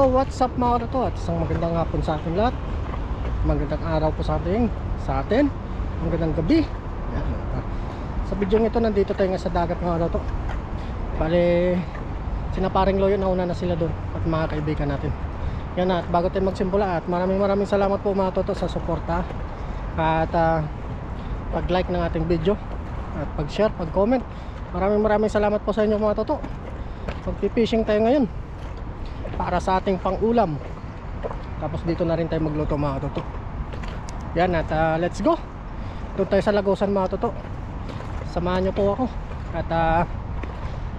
Yo, what's up mga to? At isang magandang hapon sa ating lahat. Magandang araw po sa atin. Magandang gabi. Yan. Sa video ito, nandito tayo nga sa dagat mga to. Bale, sinaparing loyo, nauna na sila doon at mga kaibigan natin. Yan, at bago tayo magsimula, at maraming salamat po mga toto sa suporta at pag-like ng ating video at pag-share, pag-comment. Maraming salamat po sa inyo mga toto. Magpi-fishing tayo ngayon para sa ating pang-ulam. Tapos dito na rin tayo magluto mga toto. Yan, at let's go. Doon tayo sa Lagusan mga toto. Samahan nyo po ako at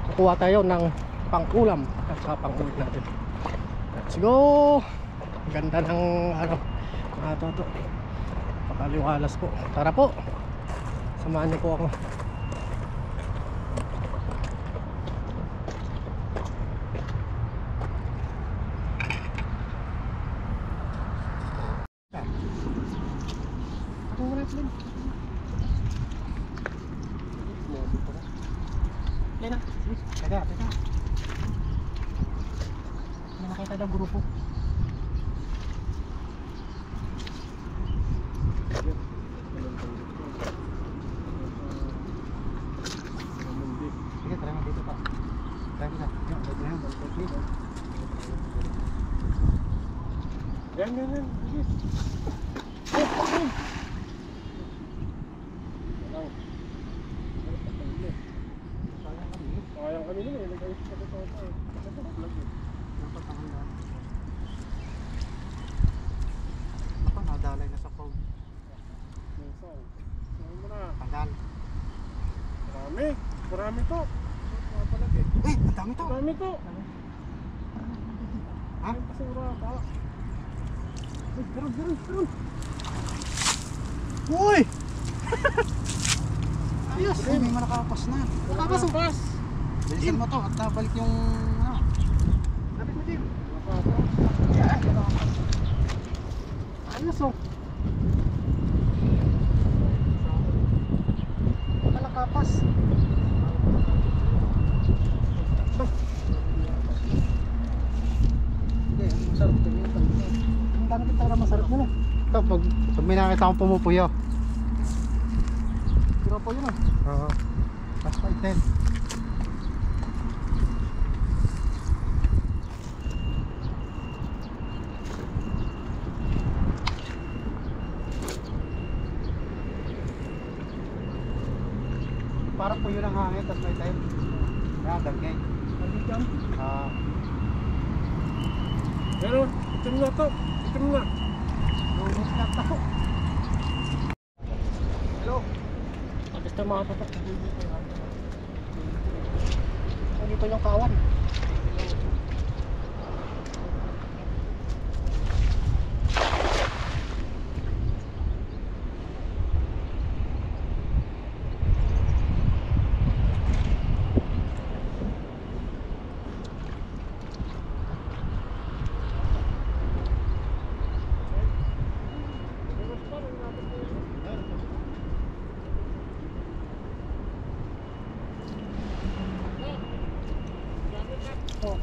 kukuha tayo ng pang-ulam at saka pang-ulit natin. Let's go. Ganda ng ano mga toto. Pakaliwalas po. Tara po, samahan nyo po ako. Teka. May nakita daw grupo. Sige, tara nga dito pa. Tara kita. Yan. Sayang kami nun eh, nag-ayos ka dito ito eh. Nagpapag-vlog eh. Napatanggal. Ako, nadalay na sa phone. Saan mo na? Tanggal. Marami to. Eh, ang dami to. Marami to. Ha? Pasura ka. Meron. Uy! Ayos! Ay, may malakapas na. Malakapas! Bilisan mo to at nabalik yung ano. Lapit mo din. Ayos oh. Malakapas. Hindi, masarap din yun. Ang dami kita na masarap yun eh. Ito, pag may nakita akong pumupuyo. Pero po yun ah. Oo. Last fight din. Parang po yun ang hangin, tapos may time. Kaya dagay. Pero, itim na to. Itim na. Lumos na to. Hello. Gusto mga tatak. Dito yung kawan. Oh.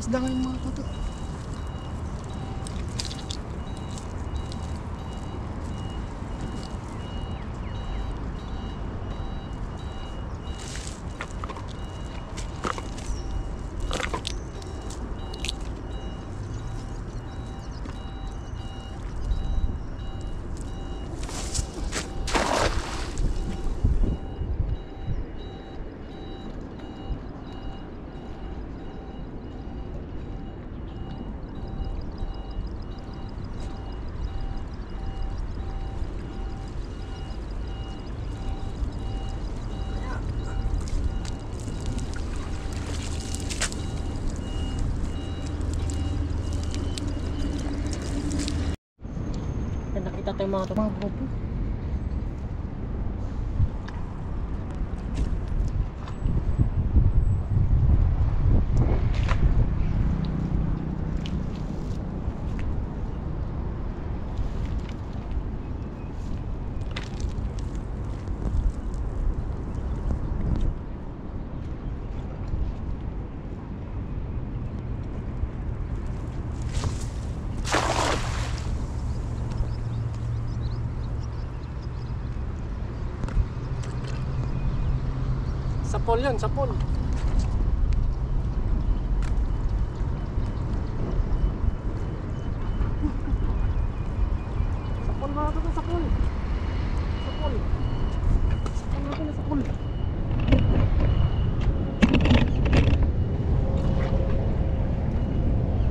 isda ngayon mga toto. Nakita tayo mga grupo. Sapol yan, sapol. Sapol mga ito, sapol. Sapol. Sapol natin na sapol.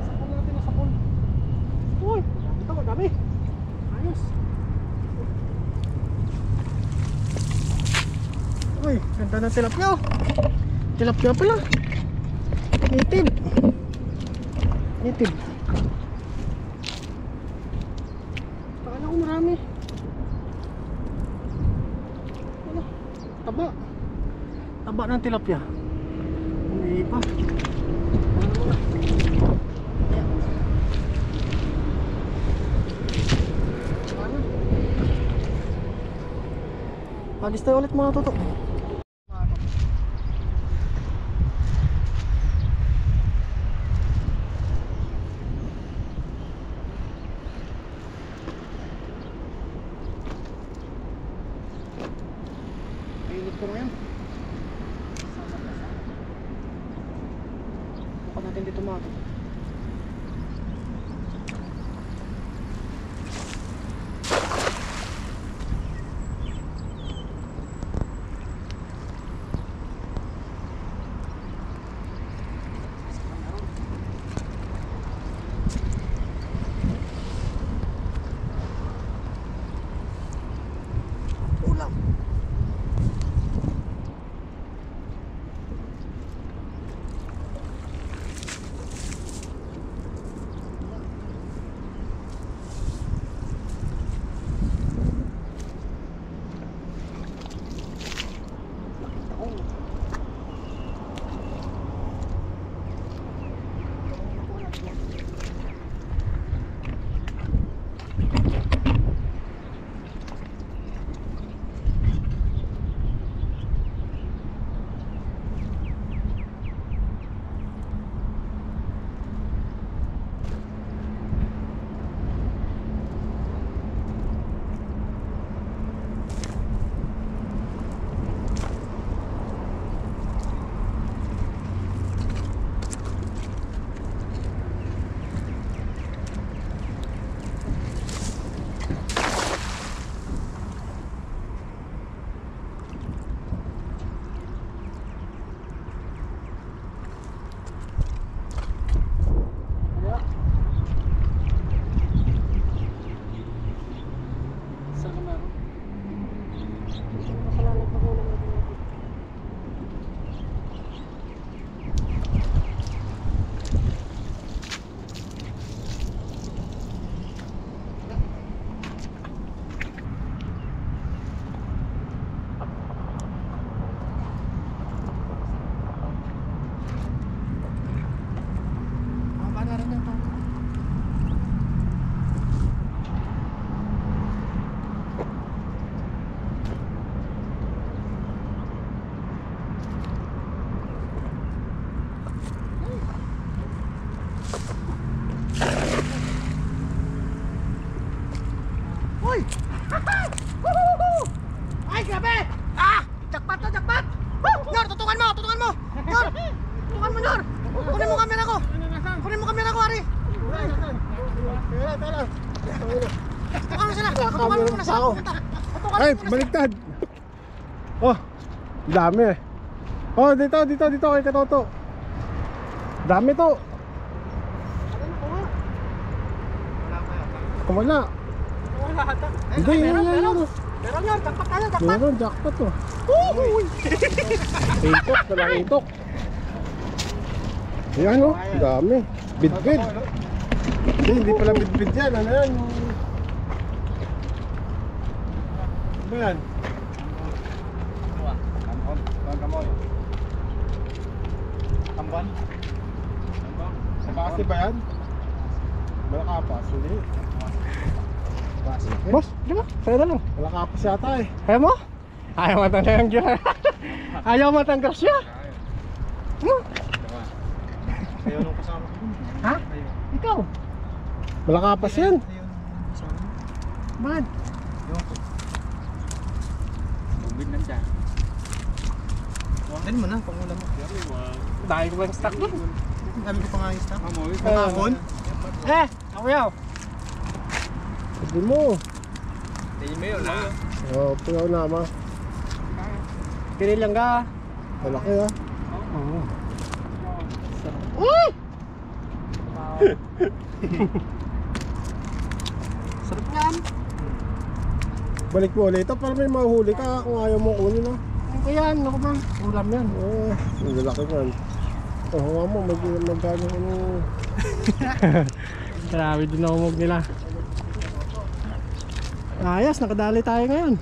Sapol natin na sapol. Uy, ito madami. Ayos. Uy, ganda ng tilapia. Tilapia pala. Native. Native. Paano ko marami? Ano? Taba. Taba ng tilapia. Hindi pa. Ano? Alis tayo ulit mga toto. Init ko ngayon. Bukan natin dito mga toto. lang. Ano sila? Katukan mo muna sa Ako. pumunta. Ay, baligtad. Oh, dami eh. Oh, dito kay Katoto. Dami to. Wala. Wala ata. Hindi, yan. Meron yan, jackpot tayo, jackpot. Meron, jackpot to. Itok, dalang itok. Ayan o, dami. Bidbid. Hindi pala bidbid yan. Ano yan? Ano ba yan? Tamban? Kapasi ba yan? Wala kapas, hindi. Boss, di ba? Sa'yo na lang. Wala kapas yata eh. Kaya mo? Ayaw matanggal yung gear. Ayaw matanggal siya. Ayaw nung kasama ko. Ha? Ikaw? Wala kapas yan. Bakit? Tubig nandiyan. Dali mo na, pangulam mo. Dahil ko ba yung stock doon? Dami ko pa nga yung stock. Pangahon? Ako yaw. Sabi mo. Tingin mo yun na. Oo, puyaw na ma. Pinilang ka. Malaki ha. Oo. Uy! Sarap yan. Balik mo ulit. Para may mahuli ka kung ayaw mo kunin ha. Ano yan? Ano ba? Ulam yan. Oo, ang lalaki yan. Hawa mo, magkano ano. Grabe din umog nila. Ayos, nakadali tayo ngayon.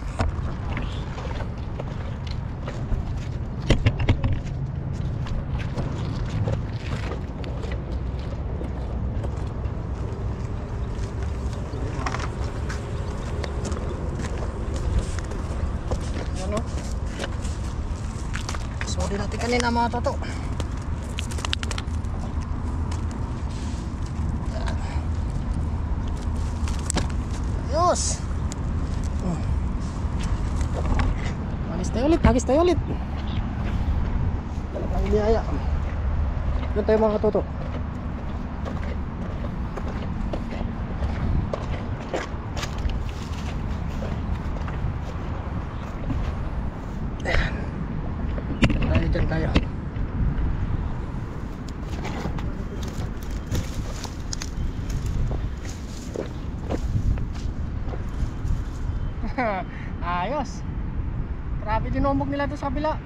Ano? Sorry natin kanina mga toto. Ayos. Hagis tayo ulit. Talagang niyaya. Doon tayo mga toto. Dyan tayo. Ayos. Grabe dinumbog nila doon sa kabila.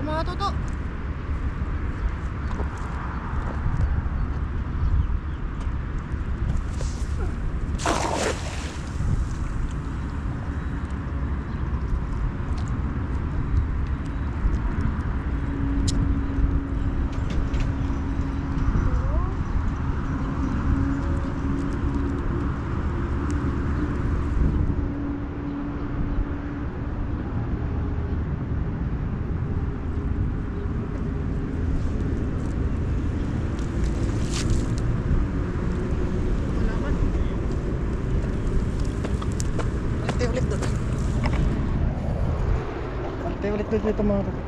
Mga toto. Ulit dito mga toto.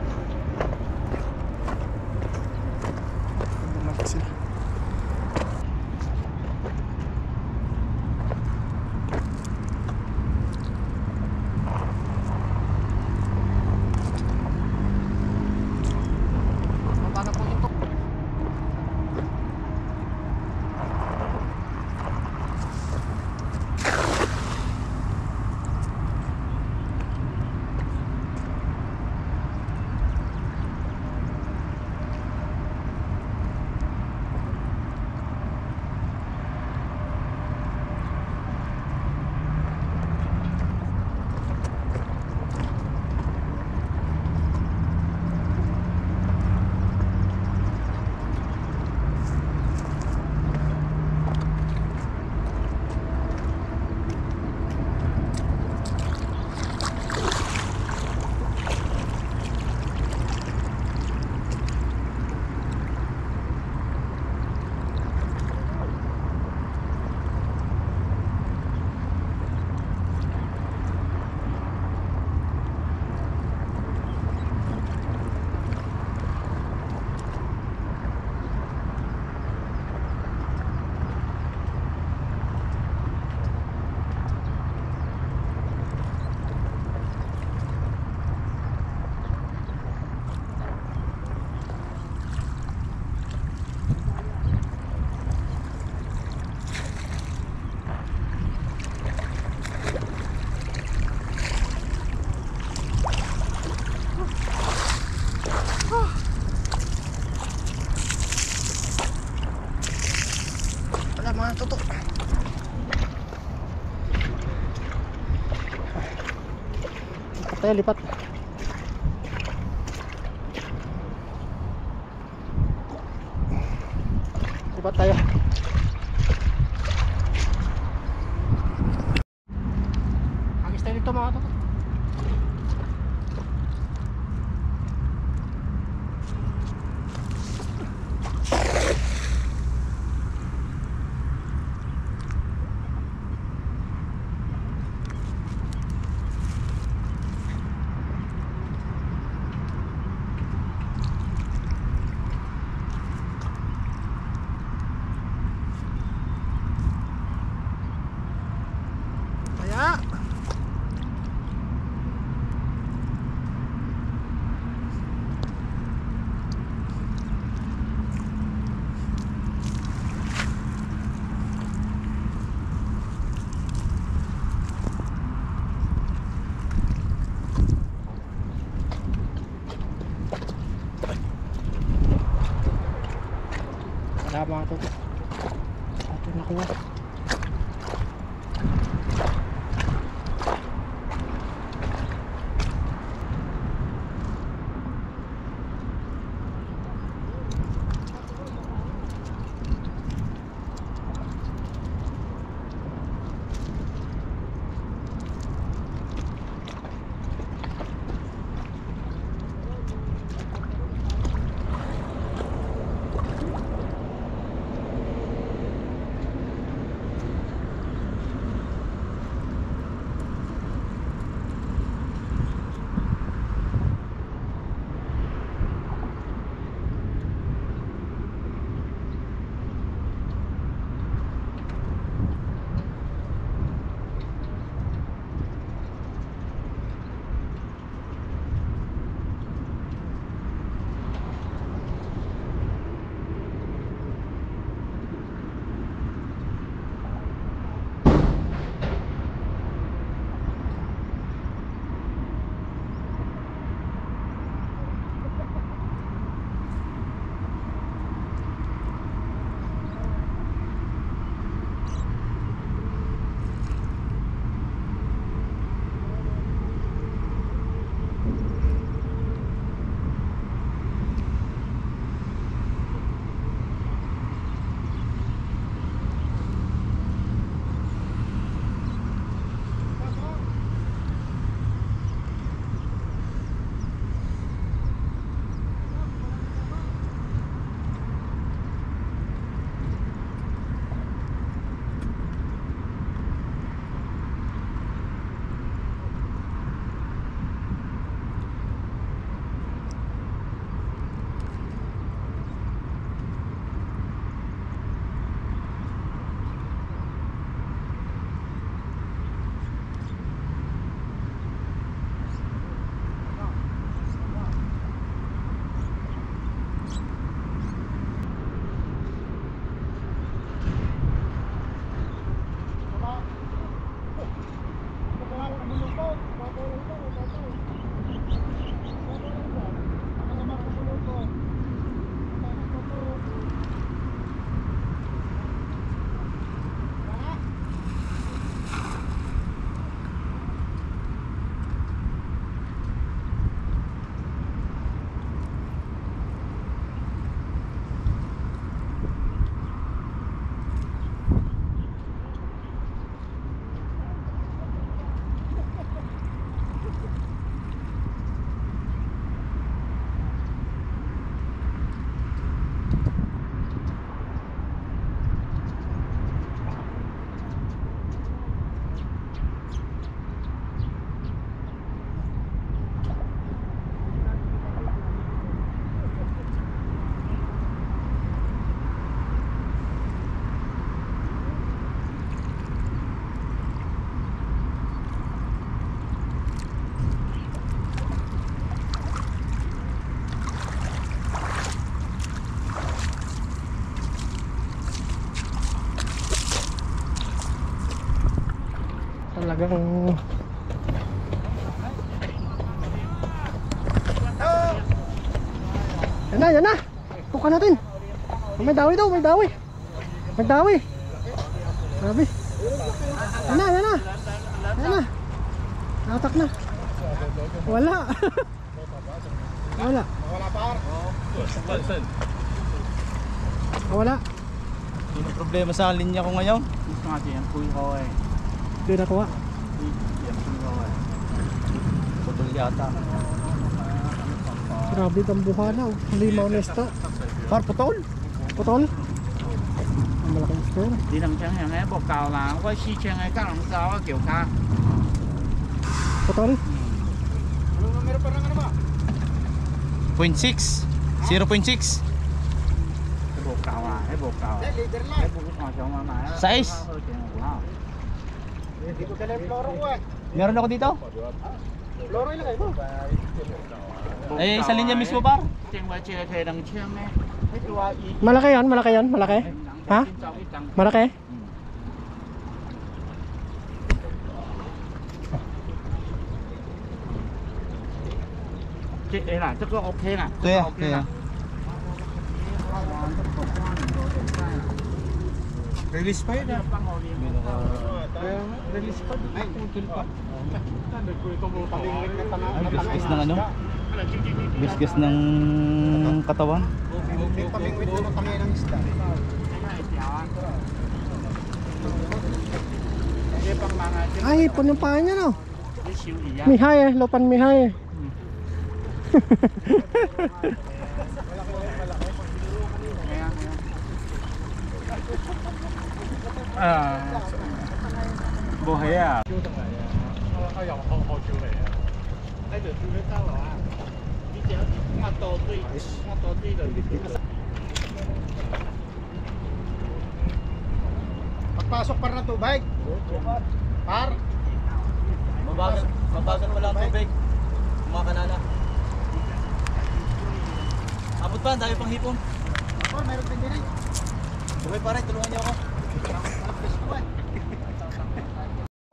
Bumalik sila. Mabana po ito. tayo, lipat. Lipat tayo. Agis tayo dito mga to. Kaya wala mga to. Ito nakuha. talagang yan na tukan natin. May dawi daw, may dawi grabe. Yan na natak na. Wala. Wala. Wala par. Wala. Yun ang problema sa linya ko ngayon. Gusto natin yung kuy ko eh. Hindi nakuha. Putol yata. Grabe ang buhana. Limaw na ista. Par, putol? Putol. Ang malaking ista. Đi nằm chân hàng ấy bột cào là có xi chân ấy các lòng sao kiểu ca. Putol. Meron pa rin ano ba? 0.6. 0.6. Cái bột cào à, cái bột cào. Leader Cái lang. bột ngồi chỗ mà. Size? Hindi ko dala yung floro ko eh. Meron ako dito? Floro ilagay mo. Eh, sa linya mismo par? Trên qua chia thuê đằng chân ấy. Cái tua y. Malaki yan, malaki yan, malaki. Ha? Malaki. Chị đây là chắc là ok nè. Kaya, Ok kaya. nè. Release pa yun ah. Release pa. Ay, putol pa. Ay, biskis ng ano? Biskis ng katawan? May pamingwit mo tangay ng isda. Cái bằng bằng là trên Ay, ipon yung paa niya, no? cái siêu gì á. Mihay eh, lopan mihay eh. À, bộ hệ à. Pagpasok par na tubig. Par. Mabagal pala ang tubig. Kumakanana. Abot pa, ang dami pang hipon. Par, meron din din eh. Bumay pare, tulungan niyo ako.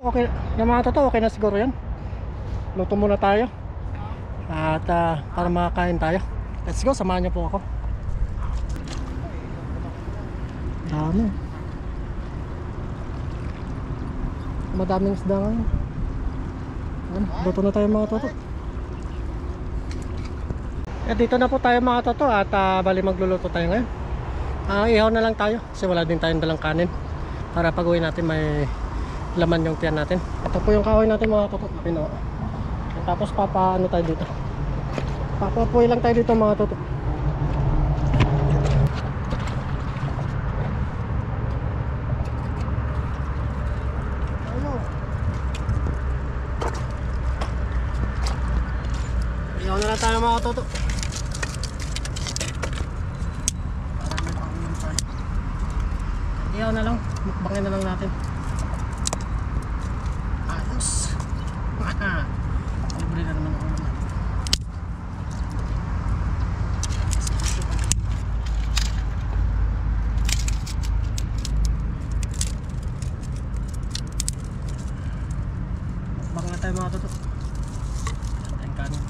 Okay, yung mga totoo, okay na siguro yan. Luto muna tayo. At para makakain tayo. Let's go, samahan niyo po ako. Dami. Madaming isda ngayon. Yan, luto na tayo mga toto. Dito na po tayo mga toto at bali magluluto tayo ngayon. Ihaw na lang tayo kasi wala din tayong dalang kanin. Para pag uwi natin may laman yung tiyan natin. Ito po yung kahoy natin mga toto. Pino. Tapos papaano tayo dito. Papapuy lang tayo dito mga toto. Ihaw na lang tayo mga toto. Ihaw na lang. Mukbangin na lang natin. Ayos. Libre na naman ako naman. Mukbang na tayo mga toto. Ayan kanin.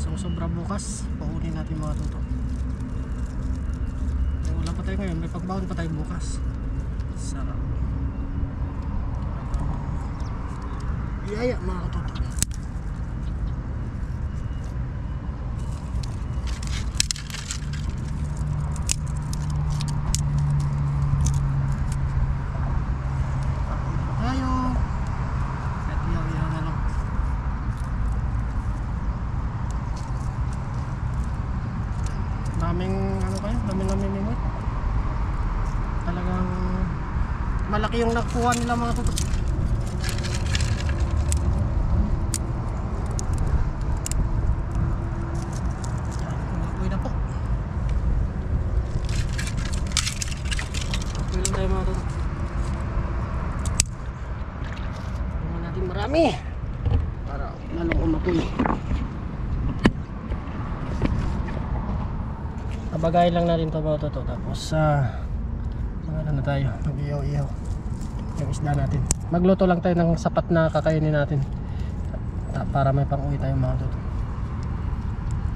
So sobra bukas, paunin natin mga toto. May ulam pa tayo ngayon, may pagbaon pa tayo bukas. Sarap. Iyaya mga toto. Tayo. At iyaw-iyaw na lang. Daming ano kayo, daming namimimot. Talagang malaki yung nakuha nila mga toto. Yan, umapoy na po. marami para lalong umatoy. Abagayin lang natin ito mga toto. Tapos ano na tayo, mag-iyaw-iyaw yung isda natin. Magluto lang tayo ng sapat na kakainin natin para may pang-uwi tayo mga toto.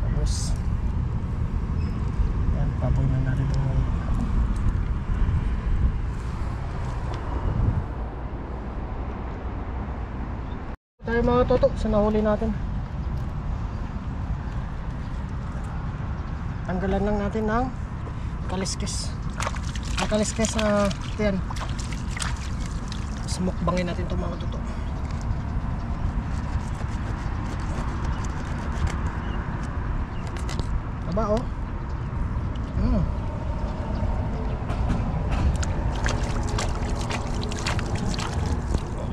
Ayos. Yan, paboy na natin ito mga toto. Tayo mga toto sa nahuli natin. Tanggalan lang natin ng kaliskis. Ang kaliskis na yan. Sumukbangin natin itong mga toto. Aba oh.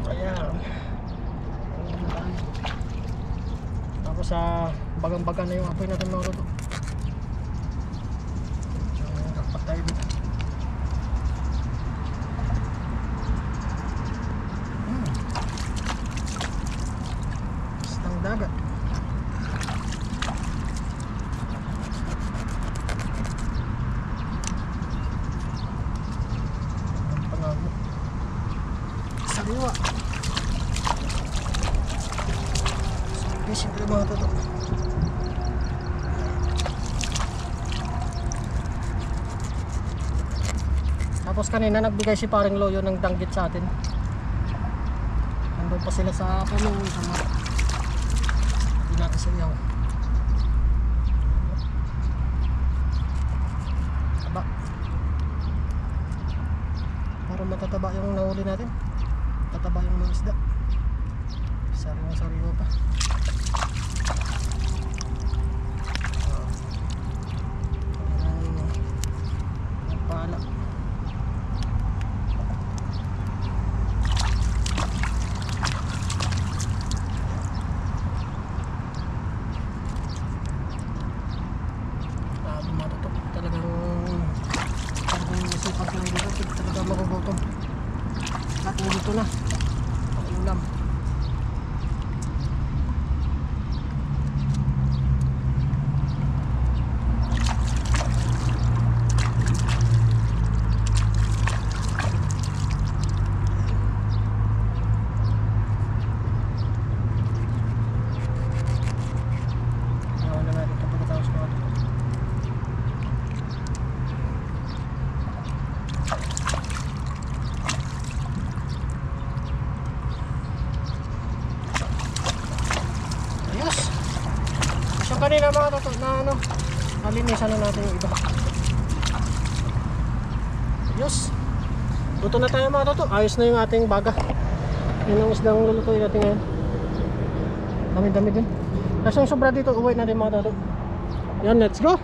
Ayan. Tapos bagang-baga na yung apoy natin mga toto. Dapat tayo dito. Istang dagat. Ang pangago. Sariwa. Siyempre mga toto. Tapos kanina nagbigay si paring Loyo ng danggit sa atin. Nandun pa sila sa puno sama. Hindi natin sa iyaw. Taba. Para matataba yung nahuli natin. Tataba yung mga isda. Sariwa pa. Nagpala. Talagang masipag lang dito. Talagang magugutom. At dito na ang ulam. Nawan na natin ito pagkatapos mga ito. Ayos. So kanina mga toto na nalinisan na natin yung iba. Ayos. Luto na tayo mga toto. Ayos na yung ating baga. Yun ang isdang lulutuin natin ngayon. Dami-dami din. Tapos yung sobra dito, uwi natin mga toto. Yan, let's go.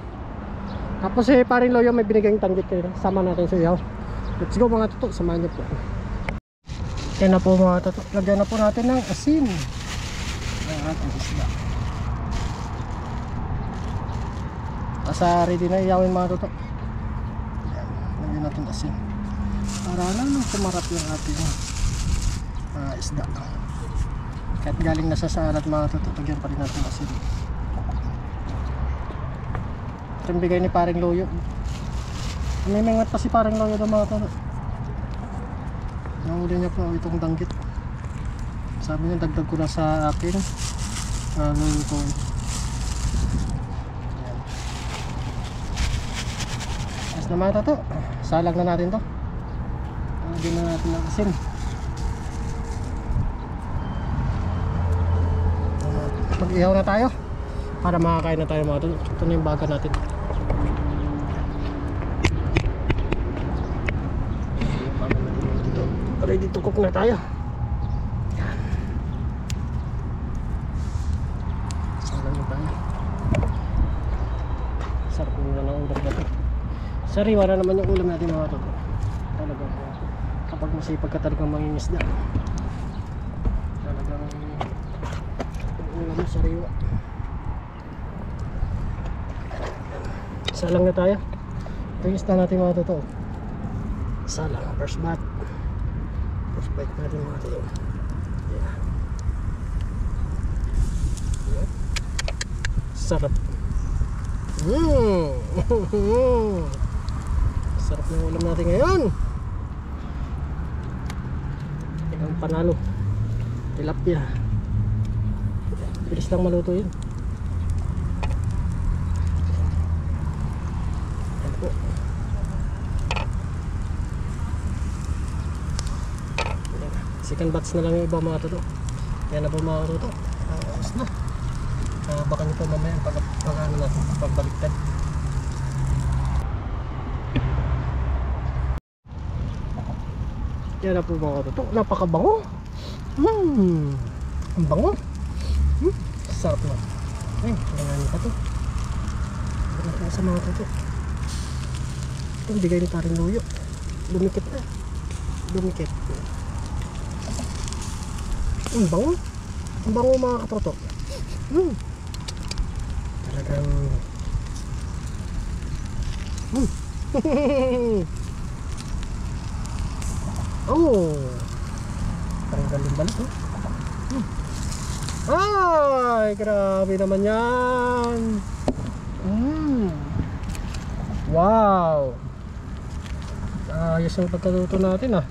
Tapos paring Loyo may binigayang tanggit kayo. Sama natin sa iyaw. Let's go mga toto. Samahan niyo po. Yan na po mga toto. Lagyan na po natin ng asin. Ang ating isda. Tapos ready na iyawin mga toto. Yan. Lagyan natin asin. Para lang sumarap yung ating isda. Kahit galing na sa salat mga toto, lagyan pa rin natin asin. Ito yung bigay ni paring Loyo. May mengat pa si paring Loyo ng mga toto. Nahuli niya po itong danggit. Sabi niya dagdag ko na sa akin. Luluto. Ayan. As na mga toto, salag na natin to. Lagyan na natin ng asin. Mag-ihaw na tayo para makakain na tayo mga toto. Ito na yung baga natin. Ready to cook na tayo. Yan. Salang na tayo. Sarap na ng ulam natin. Sariwa na naman yung ulam natin mga toto. Talaga kapag masipag ka talagang mangingisda, talagang ulam mo sariwa. Salang na tayo. Ito yung isda natin mga toto. Salang, first bite natin mga toto. Yeah. sarap. Sarap ng ulam natin ngayon. Ang panalo, tilapia. Bilis lang maluto yun. Yan po. Second batch na lang yung iba mga toto. Yan na po mga toto. Ayos na. Baka nyo po mamaya pag-ano natin, pagbaliktad. Yan na po mga toto. Napakabango. Ang bango. Sarap na. Ay, kailangan pa to. Ano po sa mga toto. Ito, bigay ni Taring Luyo. Lumikit na. Lumikit. Ang bango. Ang bango mga katoto. Talagang oh, parang galing balik ay, grabe naman yan. Wow, ayos yung pagkaluto natin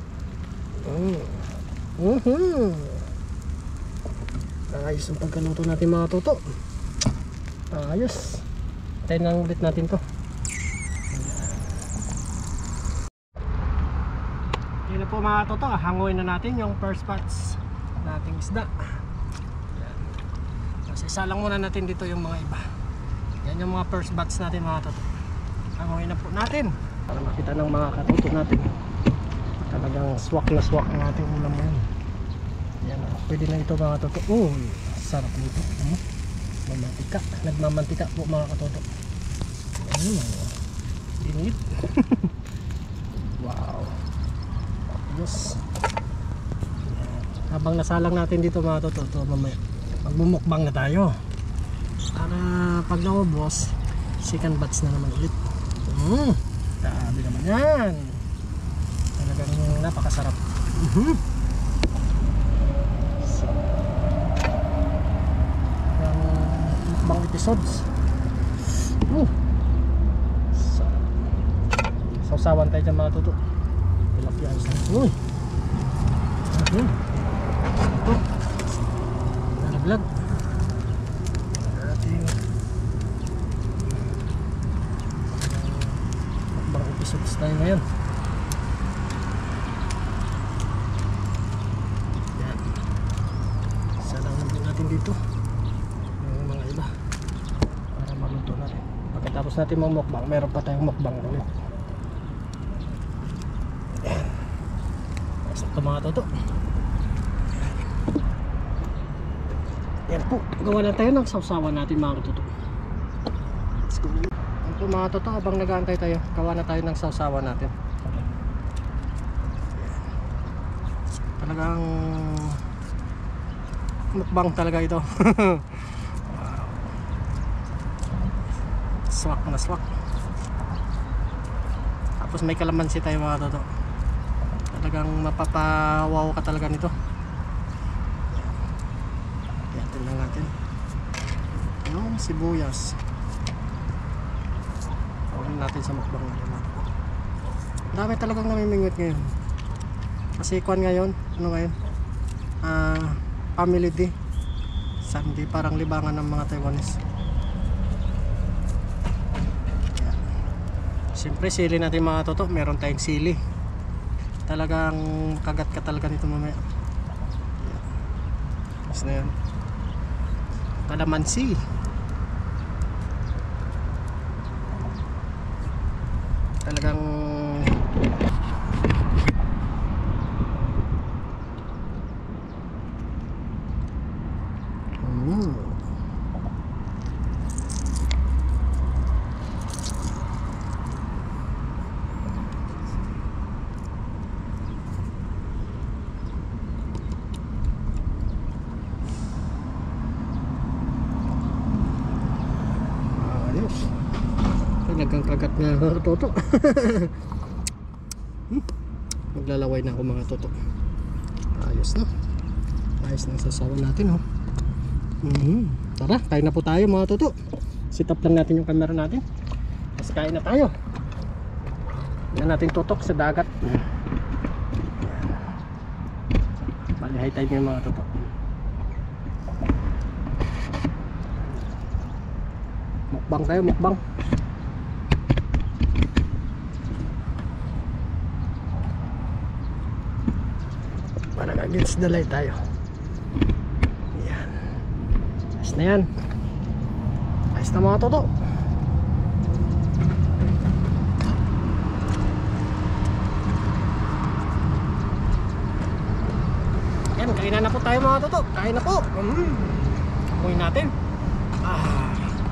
ayos yung pagkaluto natin mga toto. Ayos. Tayo lang ulit natin to. Yun na po mga toto, hanguin na natin yung first batch nating isda. Yan. Kasi isa lang muna natin dito yung mga iba. Yan yung mga first batch natin mga toto. Hanguin na po natin para makita ng mga katuto natin. Talagang swak na swak ang ating ulam ngayon. Yan, pwede na ito mga toto. Sarap nito. Mamantika, nagmamantika po mga katoto. Init. Wow. Yes. Habang nasalang natin dito mga katoto, mamaya magmumukbang na tayo. Para pag naubos, second batch na naman ulit. Grabe naman yan. Talagang napakasarap. Mukbang episodes. Sausawan tayo dyan mga tuto. Tilapia ayos na. Ito. Nalaglag. Ating mukbang episodes tayo ngayon. Yan. Isa lang natin natin dito. Pagkatapos natin mamukbang, meron pa tayong mukbang ulit. Ayos na ito mga toto. Yan po, gawa na tayo ng sausawan natin mga toto. Let's go. Yan po mga toto, habang nag-aantay tayo, gawa na tayo ng sausawan natin. Talagang mukbang talaga ito. Swak na swak. Tapos may kalamansi tayo mga toto. Talagang mapapawaw ka talaga nito. Yatin lang natin yung sibuyas. Pawin natin sa mukbang natin. Dami talagang namimingwit ngayon. Kasi kuan ngayon, ano ngayon? Family Day. Sunday, parang libangan ng mga Taiwanese. Siyempre sili natin mga toto, meron tayong sili. Talagang kagat ka talaga nito mamaya. Mas na yan. Kalamansi. Talagang talagang kagat na toto. Maglalaway na ako mga toto. Ayos na. Ayos na sasawa natin Tara, kain na po tayo mga toto. Sit up lang natin yung camera natin. Tapos kain na tayo. Yan natin tutok sa dagat. Bali high tide yung mga toto. Mukbang tayo, mukbang. Parang against the light tayo. Yan. Ayos na yan. Ayos na mga toto. Yan, kainan na po tayo mga toto. Kain na po. Amuin natin.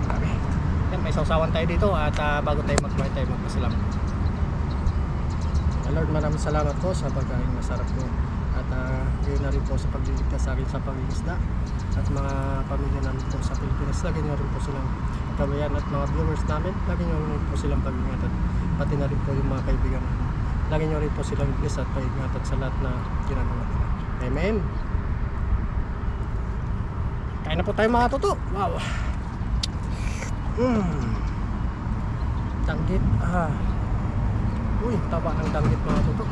Grabe. Yan, may sausawan tayo dito. At bago tayo mag-buy tayo, magpasalamat. Lord, maraming salamat po sa pagkain masarap po. At yun na rin po sa pagliligtas sa akin sa pangingisda. At mga pamilya namin po sa Pilipinas, lagi nyo rin po silang kabayan. At mga viewers namin, lagi nyo rin po silang pag-ingatan. Pati na rin po yung mga kaibigan namin. Lagi nyo rin po silang bless at pag-ingatan sa lahat na ginagawa nila. Amen. Kain na po tayo mga toto. Wow. Danggit. Uy, taba ng danggit mga toto.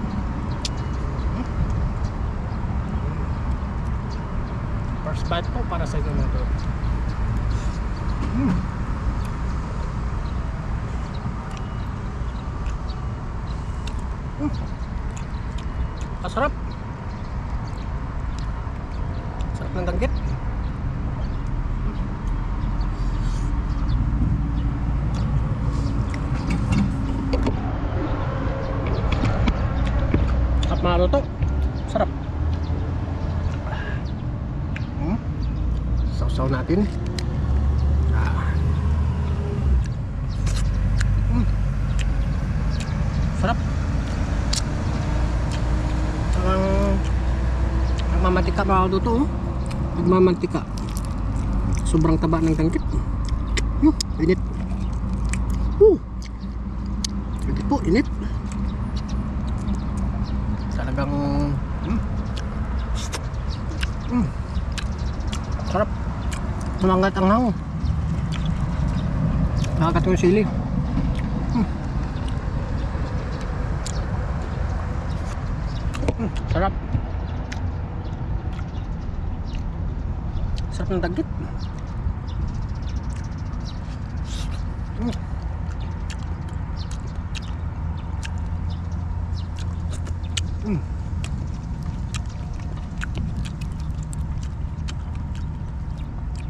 First bite po para sa inyo mga toto. Kasarap. Sarap ng danggit. Maro to. Sarap. Sausaw natin. Sarap. Ang mamantika mga to. Nagmamantika. Sobrang taba ng danggit. Init. Init po, init. Talagang sarap. Tumangat ang hang. Nakagat yung sili. Sarap. Sarap ng danggit.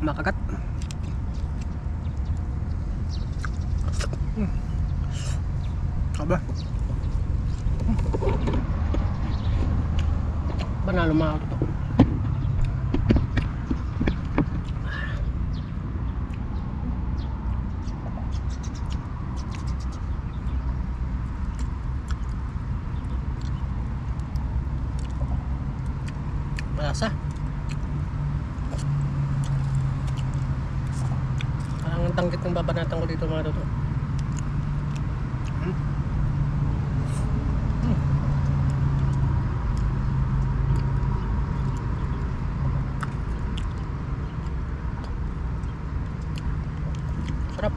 Makagat. Aba. Banalo mga toto. Malasa. Parang ang tanggit ng babanatan ko dito mga toto. Sarap.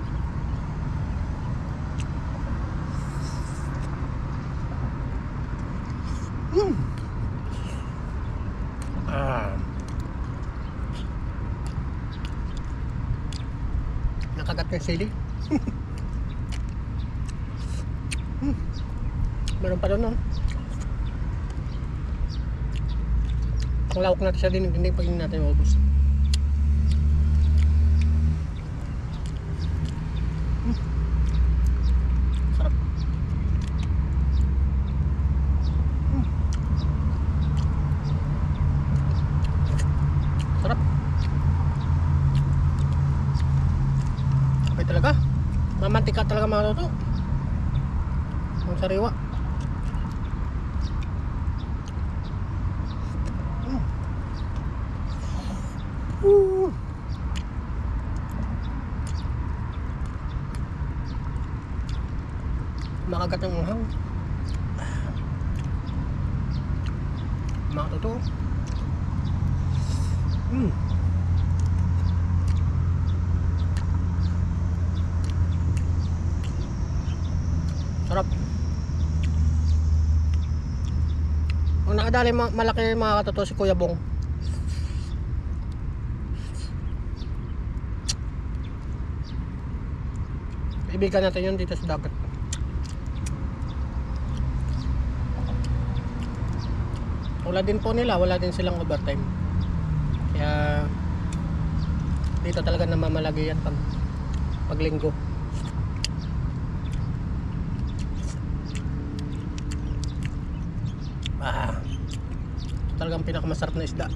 Nakagat ng sili. Meron pa doon, no? Ang lawak natin siya din, hindi pag natin maubos. Sarap. Sarap. Okay talaga. Mamantika talaga mga toto. Ang sariwa. Makagat ng uhaw. Mga toto. Sarap. Ang nakadali malaki mga katoto si Kuya Bong. Ibigan natin yun dito sa dagat. Wala din po nila, wala din silang overtime. Kaya dito talaga namamalagi yan pag linggo. Talagang pinakamasarap na isda.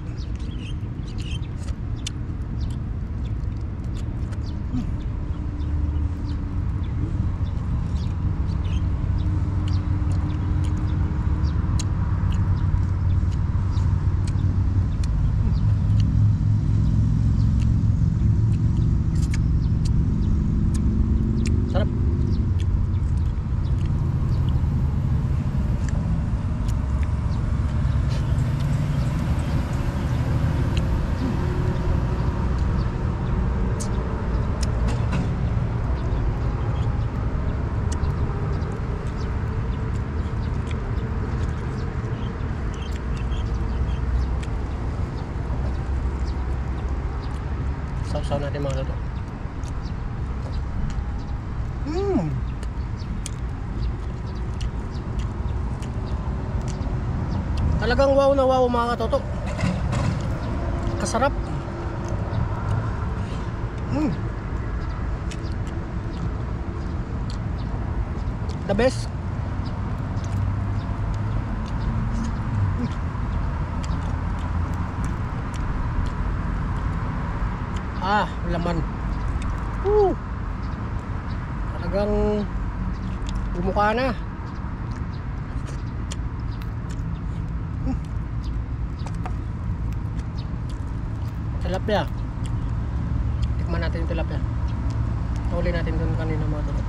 Sarap. Sausaw natin mga toto. Talagang wow na wow mga katoto. Kasarap. The best. Laman. Talagang bumuka na. Tilapia. Tikman natin yung tilapia. Nahuli natin dun kanina mga tulad.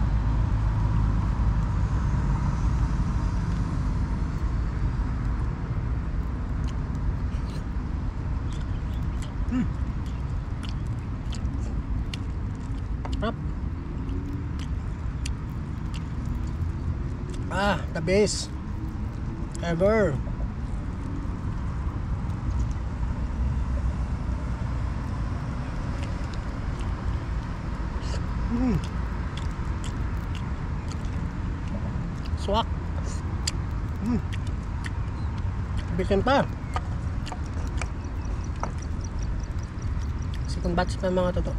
Sarap. The best ever. Swak. Bitin pa. Second batch pa mga toto.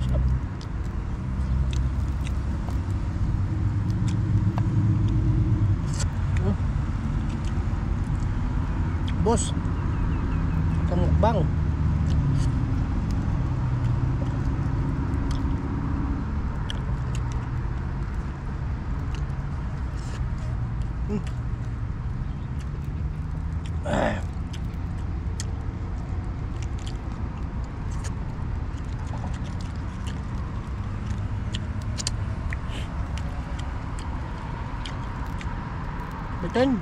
Sarap. Boss, kamukbang. Bitin.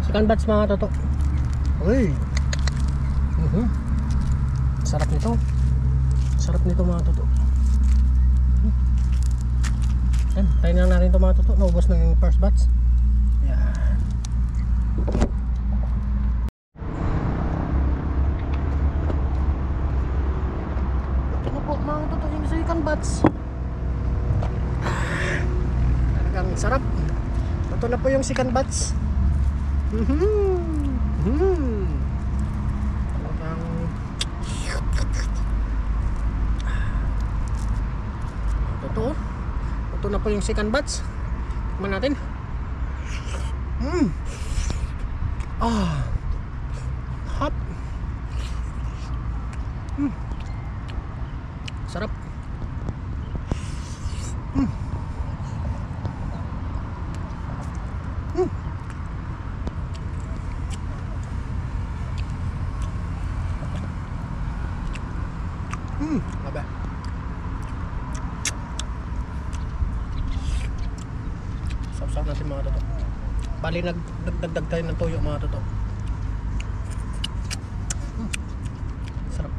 Second batch mga toto. Uy. Sarap nito. Sarap nito mga toto. Yan, tayo na natin ito mga toto. Naubos na yung first batch. Yan. Ito na po mga toto yung second batch. Talagang sarap. Ito na po yung second batch. Ito na po yung second batch. Tikman natin. Hot. Sarap. Grabe. Sausaw natin mga toto. Bali nagdagdag tayo ng toyo mga toto. Sarap.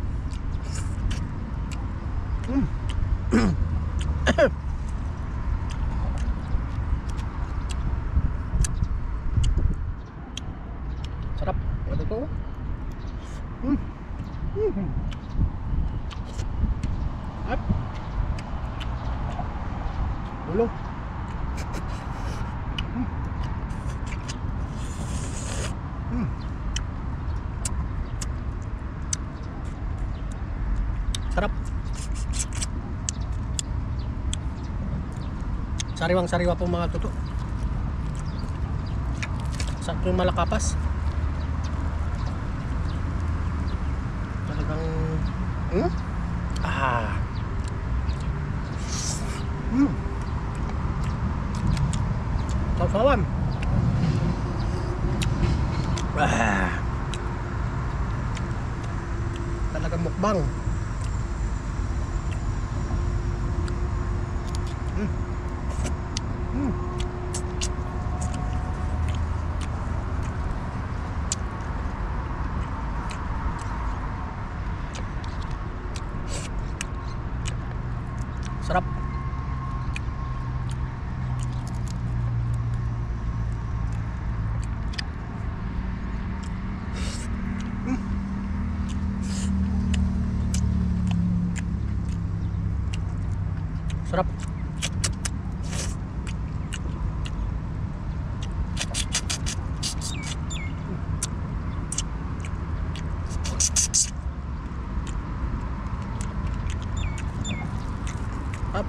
Sarap. Ano to? Up. Ulo. Sarap. Sariwang-sariwa po mga tuto. Sakto yung malakapas. Talagang Sausawan. Talagang mukbang. Sarap. Sarap. Up.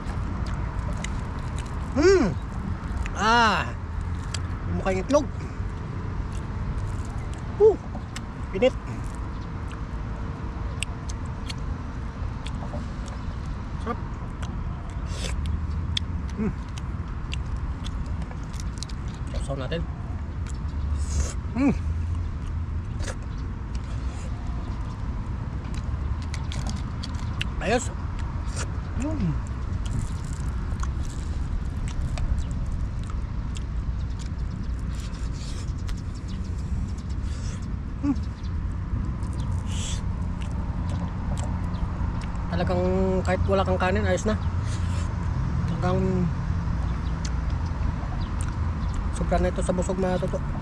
Mukhang itlog. Pinit. Sarap. Sausaw natin. Ayos. Talagang kahit wala kang kanin, ayos na. Talagang sobra na ito sa busog mga toto.